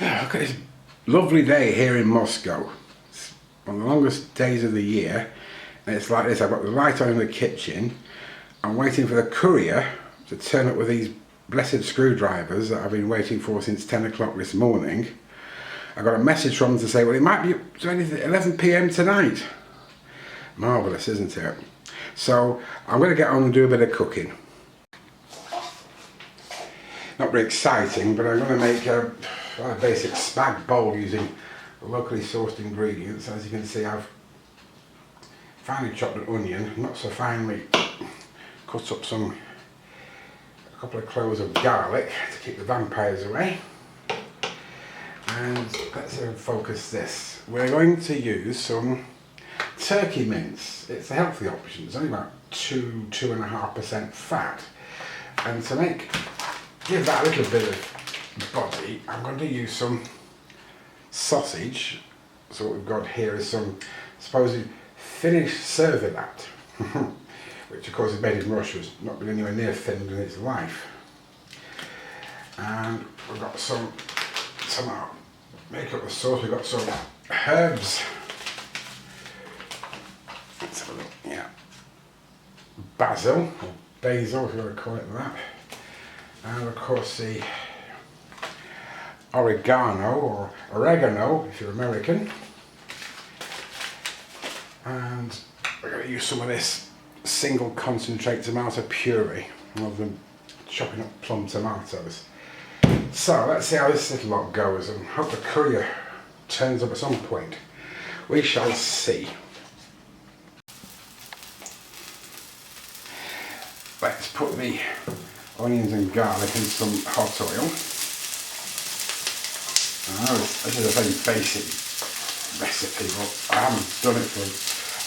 Look at this lovely day here in Moscow. It's one of the longest days of the year, and it's like this. I've got the light on in the kitchen. I'm waiting for the courier to turn up with these blessed screwdrivers that I've been waiting for since 10 o'clock this morning. I got a message from them to say, well, it might be 11 p.m. tonight. Marvellous, isn't it? So I'm going to get on and do a bit of cooking. Not very exciting, but I'm going to make a basic spag bowl using locally sourced ingredients. As you can see, I've finely chopped an onion, not so finely cut up a couple of cloves of garlic to keep the vampires away. And let's focus this. We're going to use some turkey mince. It's a healthy option. It's only about 2.5% fat. And to give that a little bit of body, I'm going to use some sausage. So what we've got here is some supposed Finnish servilat, which of course is made in Russia. It's not been anywhere near Finland in its life. And we've got some make up the sauce. We've got some herbs. Let's have a look. Yeah, basil, or basil if you want to call it that. And of course the oregano, or oregano if you're American. And we're going to use some of this single concentrate tomato puree rather than chopping up plum tomatoes. So let's see how this little lot goes, and hope the courier turns up at some point. We shall see. Let's put the onions and garlic in some hot oil. I know this is a very basic recipe, but I haven't done it for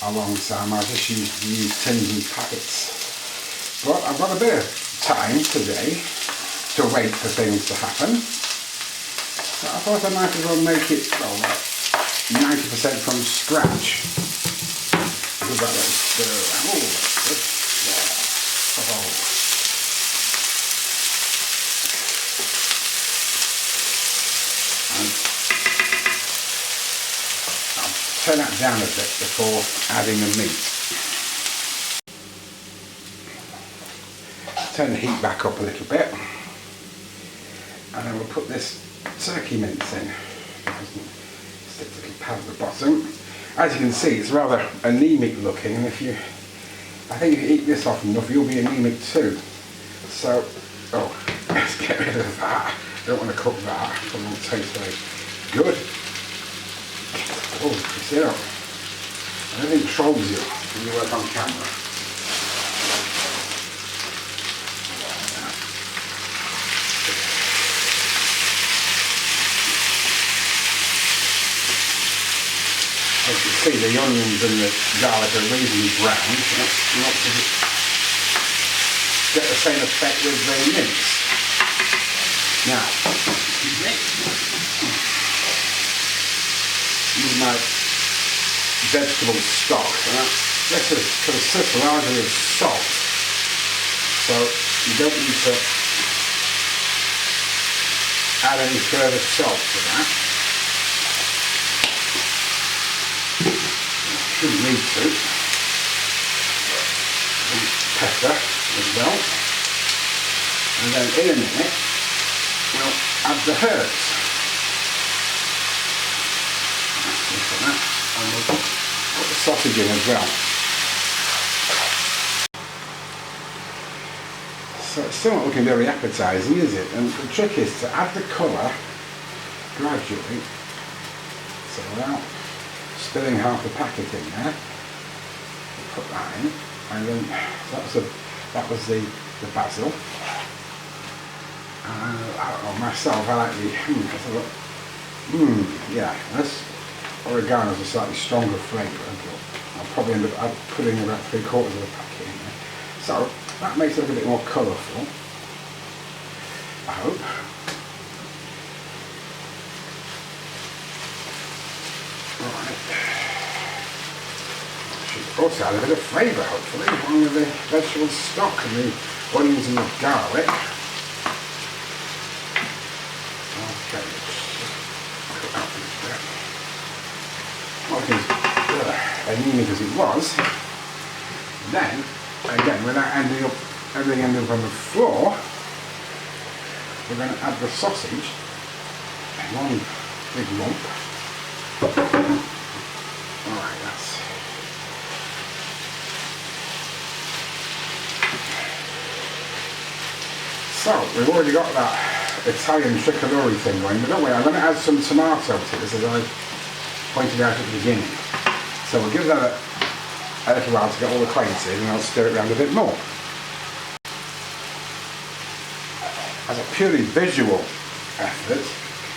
a long time. I just use tins and packets. But I've got a bit of time today to wait for things to happen. So I thought I might as well make it 90% from scratch. Give that a little stir around. Oh, that's good. Yeah. Oh. And I'll turn that down a bit before adding the meat. Turn the heat back up a little bit. And then we'll put this turkey mince in. Stick a little pad at the bottom. As you can see, it's rather anemic looking, and I think if you eat this often enough, you'll be anemic too. So, let's get rid of that. Don't want to cook that. It won't taste very good. Oh, you see that? Everything trolls you when you work on camera. As you can see, the onions and the garlic are reasonably brown. You want to just get the same effect with the mince. Now, excuse me. Use my vegetable stock. This consists largely of salt, so you don't need to add any further salt to that. Shouldn't need to. And pepper as well. And then in a minute we'll add the herbs. Look at that. And we'll put the sausage in as well. So it's still not looking very appetising, is it? And the trick is to add the colour gradually. So without spilling half the packet in there, put that in, and then that was the basil. And myself, I like yeah, this oregano is a slightly stronger flavour, but I'll probably end up putting about 3/4 of the packet in there. So that makes it look a bit more colourful, I hope. Right. Should also add a bit of flavour, hopefully, along with the vegetable stock and the onions and the garlic. Okay, anemic as it was, then again, without everything ending up on the floor, we're going to add the sausage in one big lump. Alright, that's so we've already got that Italian tricolore thing going, but don't worry, I'm going to add some tomato to this as I pointed out at the beginning. So we'll give that a little while to get all acquainted and I'll stir it around a bit more. As a purely visual effort,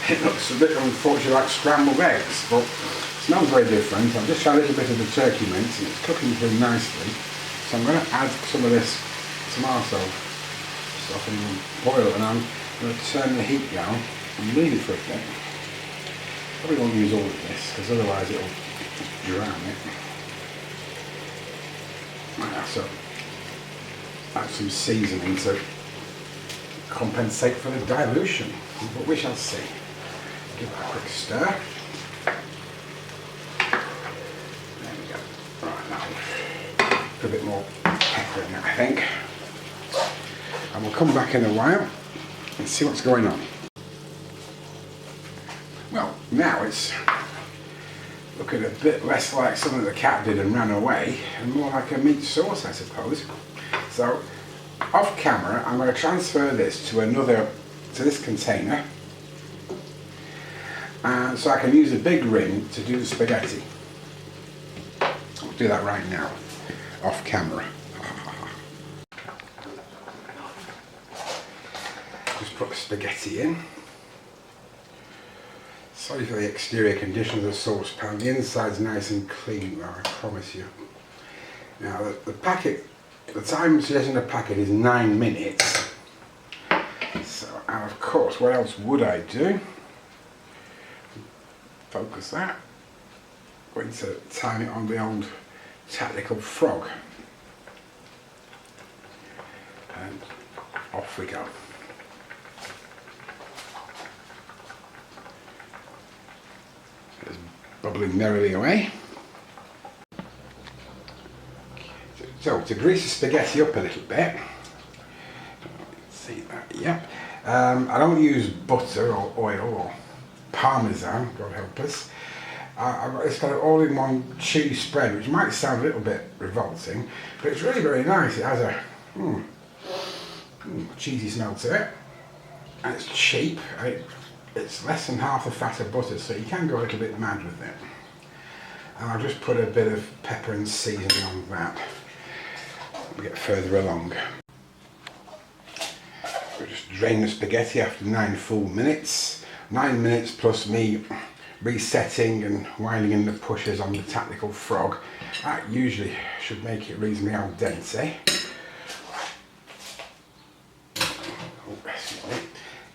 it looks a bit unfortunately like scrambled eggs, but it smells very different. I've just tried a little bit of the turkey mince and it's cooking through nicely. So I'm going to add some of this tomato stuff and boil it, and I'm going to turn the heat down and leave it for a bit. Probably won't use all of this because otherwise it'll drown it. Right, so add some seasoning to compensate for the dilution, but we shall see. Give that a quick stir. There we go. Right, now put a bit more pepper in it, I think. And we'll come back in a while and see what's going on. Well, now it's looking a bit less like something the cat did and ran away, and more like a meat sauce, I suppose. So, off camera, I'm going to transfer this to this container, and so I can use a big ring to do the spaghetti. I'll do that right now, off camera. Just put the spaghetti in. Sorry for the exterior conditions of the saucepan. The inside's nice and clean, though, I promise you. Now, the packet, the time suggested in the packet is 9 minutes. So, and of course, what else would I do? Focus that. Going to time it on the old tactical frog. And off we go. Bubbling merrily away. So to grease the spaghetti up a little bit, see that, yep. I don't use butter or oil or parmesan, God help us. I've got this kind of all-in-one cheese spread, which might sound a little bit revolting, but it's really very nice. It has a cheesy smell to it, and it's cheap. It's less than half the fat of butter, so you can go a little bit mad with it. And I'll just put a bit of pepper and seasoning on that. We'll get further along. We'll just drain the spaghetti after 9 full minutes. 9 minutes plus me resetting and winding in the pushers on the tactical frog. That usually should make it reasonably al dente.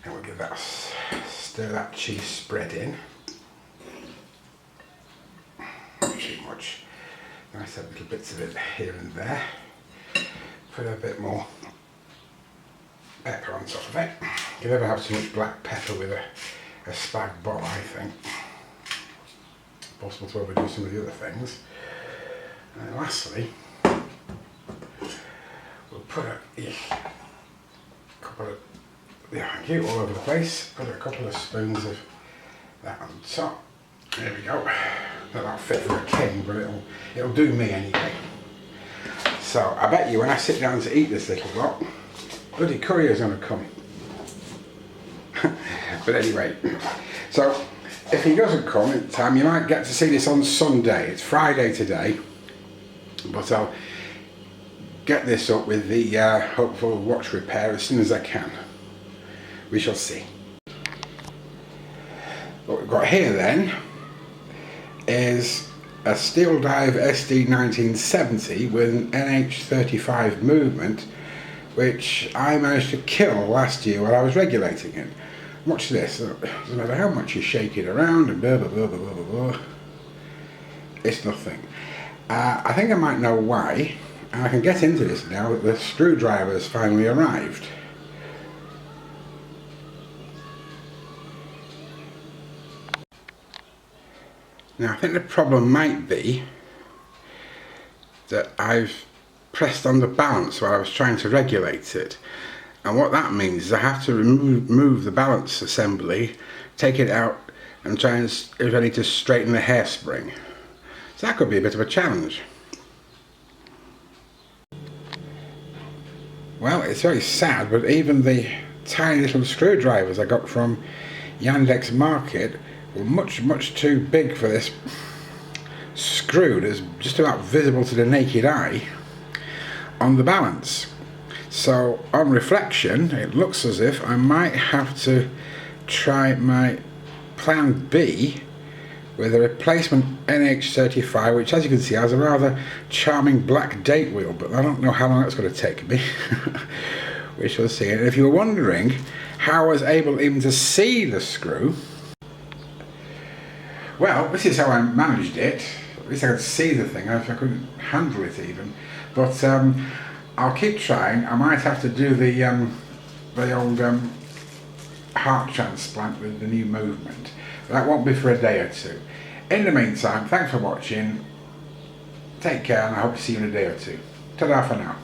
And we'll give that stir that cheese spread in. Not too much. Nice, have little bits of it here and there. Put a bit more pepper on top of it. You never have too much black pepper with a spag bol, I think. Possible to overdo some of the other things. And then lastly, we'll put a couple of, thank you, all over the place. Put a couple of spoons of that on top. There we go. That'll fit for a king, but it'll do me anyway. So I bet you when I sit down to eat this little lot, bloody courier's gonna come. But anyway, so if he doesn't come in time, you might get to see this on Sunday. It's Friday today, but I'll get this up with the hopeful watch repair as soon as I can. We shall see. What we've got here then is a steel dive SD 1970 with an NH35 movement, which I managed to kill last year while I was regulating it. Watch this. Doesn't matter how much you shake it around and blah blah blah blah blah blah. It's nothing. I think I might know why, and I can get into this now that the screwdriver has finally arrived. Now I think the problem might be that I've pressed on the balance while I was trying to regulate it. And what that means is I have to remove the balance assembly, take it out and try and if I need to straighten the hairspring. So that could be a bit of a challenge. Well, it's very sad, but even the tiny little screwdrivers I got from Yandex Market were much too big for this screw that's just about visible to the naked eye on the balance. So on reflection, it looks as if I might have to try my plan B with a replacement NH35, which as you can see has a rather charming black date wheel, but I don't know how long that's going to take me. We shall see. And if you were wondering how I was able even to see the screw, well, this is how I managed it. At least I could see the thing. I couldn't handle it even. But I'll keep trying. I might have to do the old heart transplant with the new movement. That won't be for a day or two. In the meantime, thanks for watching. Take care, and I hope to see you in a day or two. Ta-da for now.